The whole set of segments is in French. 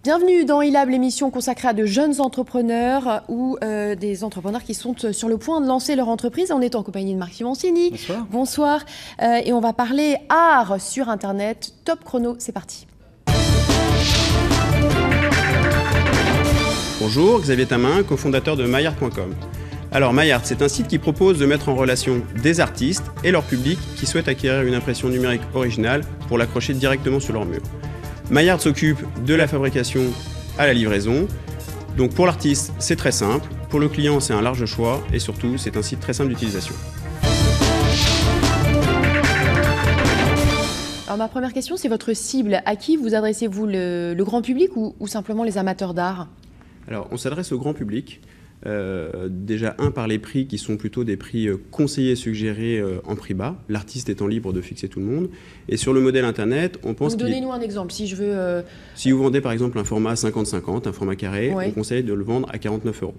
Bienvenue dans iLab, l'émission consacrée à de jeunes entrepreneurs ou des entrepreneurs qui sont sur le point de lancer leur entreprise. On est en compagnie de Marc Simoncini. Bonsoir. Bonsoir. Et on va parler art sur Internet. Top chrono, c'est parti. Bonjour, Xavier Tamin, cofondateur de myart.com. Alors myart, c'est un site qui propose de mettre en relation des artistes et leur public qui souhaitent acquérir une impression numérique originale pour l'accrocher directement sur leur mur. myart s'occupe de la fabrication à la livraison. Donc pour l'artiste, c'est très simple. Pour le client, c'est un large choix. Et surtout, c'est un site très simple d'utilisation. Alors ma première question, c'est votre cible. À qui vous adressez-vous, le grand public ou simplement les amateurs d'art ? Alors, on s'adresse au grand public. Déjà, par les prix qui sont plutôt des prix conseillés, suggérés en prix bas, l'artiste étant libre de fixer tout le monde. Et sur le modèle Internet, on pense donnez-nous un exemple, si je veux... Si vous vendez par exemple un format 50-50, un format carré, Oui. on conseille de le vendre à 49 €.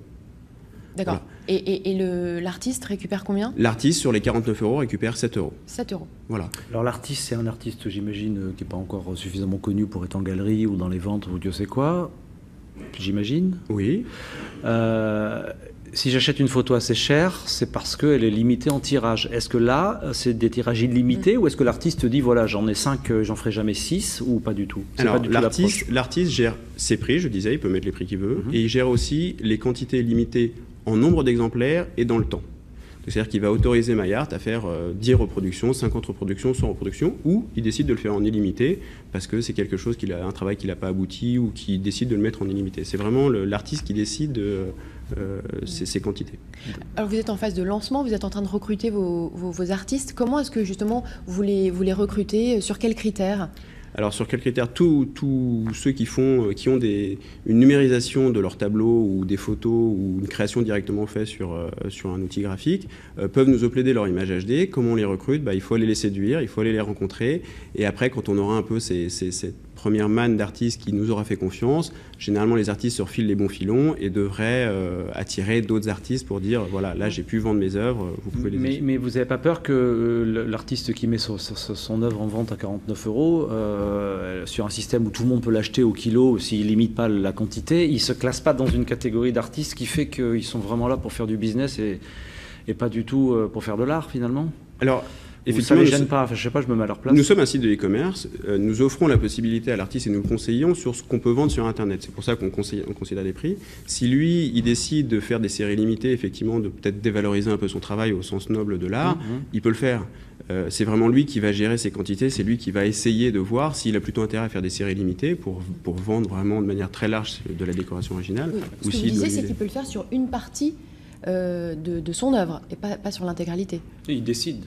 D'accord. Voilà. Et l'artiste récupère combien ? L'artiste, sur les 49 € récupère 7 €. 7 €. Voilà. Alors l'artiste, c'est un artiste, j'imagine, qui n'est pas encore suffisamment connu pour être en galerie ou dans les ventes ou Dieu sait quoi, j'imagine. Oui. Si j'achète une photo assez chère, c'est parce qu'elle est limitée en tirage. Est-ce que là, c'est des tirages illimités ou est-ce que l'artiste dit, voilà, j'en ai 5, j'en ferai jamais 6 ou pas du tout? Alors, pas du tout l'approche. l'artiste gère ses prix, je disais, il peut mettre les prix qu'il veut, et il gère aussi les quantités limitées en nombre d'exemplaires et dans le temps. C'est-à-dire qu'il va autoriser myart à faire 10 reproductions, 50 reproductions, 100 reproductions, ou il décide de le faire en illimité parce que c'est quelque chose un travail qui n'a pas abouti ou qui décide de le mettre en illimité. C'est vraiment l'artiste qui décide ses quantités. Alors vous êtes en phase de lancement, vous êtes en train de recruter vos artistes. Comment est-ce que justement vous les recrutez ? Sur quels critères ? Alors sur quels critères ? Tous ceux qui ont une numérisation de leurs tableaux ou des photos ou une création directement faite sur un outil graphique peuvent nous uploader leur image HD. Comment on les recrute ? Il faut aller les séduire, il faut aller les rencontrer. Et après, quand on aura un peu cette première manne d'artistes qui nous aura fait confiance, généralement les artistes se refilent les bons filons et devraient attirer d'autres artistes pour dire, voilà, là j'ai pu vendre mes œuvres, vous pouvez les acheter. Mais vous n'avez pas peur que l'artiste qui met son œuvre en vente à 49 € sur un système où tout le monde peut l'acheter au kilo, s'il ne limite pas la quantité, il ne se classe pas dans une catégorie d'artistes qui fait qu'ils sont vraiment là pour faire du business et pas du tout pour faire de l'art finalement ? Alors, effectivement, ça ne les gêne pas, enfin, je sais pas, je me mets à leur place. Nous sommes un site de e-commerce, nous offrons la possibilité à l'artiste et nous le conseillons sur ce qu'on peut vendre sur Internet. C'est pour ça qu'on considère des prix. Si lui, il décide de faire des séries limitées, effectivement, de peut-être dévaloriser un peu son travail au sens noble de l'art, il peut le faire. C'est vraiment lui qui va gérer ses quantités, c'est lui qui va essayer de voir s'il a plutôt intérêt à faire des séries limitées pour vendre vraiment de manière très large de la décoration originale. Oui, ce que vous disiez, c'est qu'il peut le faire sur une partie de son œuvre et pas sur l'intégralité. Et il décide.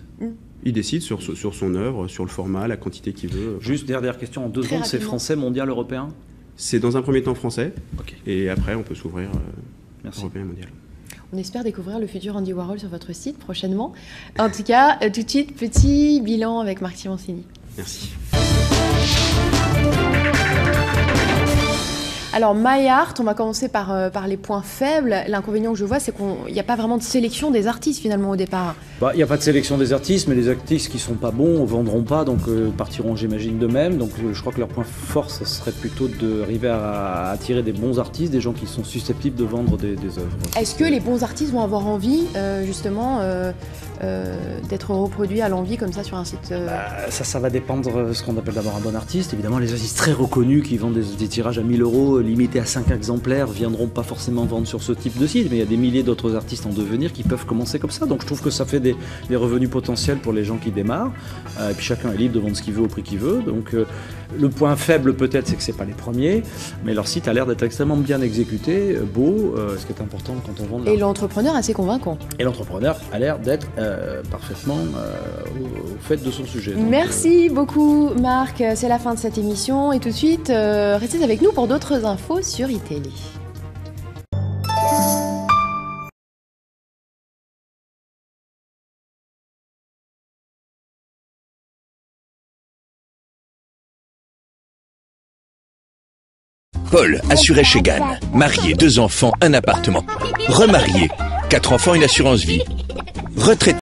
Il décide sur son œuvre, sur le format, la quantité qu'il veut. Juste dernière question, en 2 secondes, c'est français, mondial, européen ? C'est dans un premier temps français, Ok. Et après on peut s'ouvrir européen, mondial. On espère découvrir le futur Andy Warhol sur votre site prochainement. En tout cas, tout de suite, petit bilan avec Marc Simoncini. Merci. Alors myart, on va commencer par les points faibles. L'inconvénient que je vois, c'est qu'il n'y a pas vraiment de sélection des artistes finalement au départ. Il n'y a pas de sélection des artistes, mais les artistes qui ne sont pas bons ne vendront pas, donc partiront j'imagine d'eux-mêmes. Donc je crois que leur point fort, ce serait plutôt d'arriver à attirer des bons artistes, des gens qui sont susceptibles de vendre des œuvres. Est-ce que les bons artistes vont avoir envie justement d'être reproduits à l'envie comme ça sur un site Ça va dépendre de ce qu'on appelle d'abord un bon artiste. Évidemment, les artistes très reconnus qui vendent des tirages à 1000 € limités à 5 exemplaires viendront pas forcément vendre sur ce type de site, mais il y a des milliers d'autres artistes en devenir qui peuvent commencer comme ça. Donc je trouve que ça fait des revenus potentiels pour les gens qui démarrent. Et puis chacun est libre de vendre ce qu'il veut au prix qu'il veut. Donc le point faible peut-être, c'est que c'est pas les premiers, mais leur site a l'air d'être extrêmement bien exécuté, beau, ce qui est important quand on vend de l'art. Et l'entrepreneur assez convaincant. Et l'entrepreneur a l'air d'être parfaitement au fait de son sujet. Donc, merci beaucoup Marc, c'est la fin de cette émission et tout de suite restez avec nous pour d'autres infos sur iTélé. Paul, assuré chez Gann. Marié, 2 enfants, un appartement. Remarié, 4 enfants, une assurance vie. Retraité.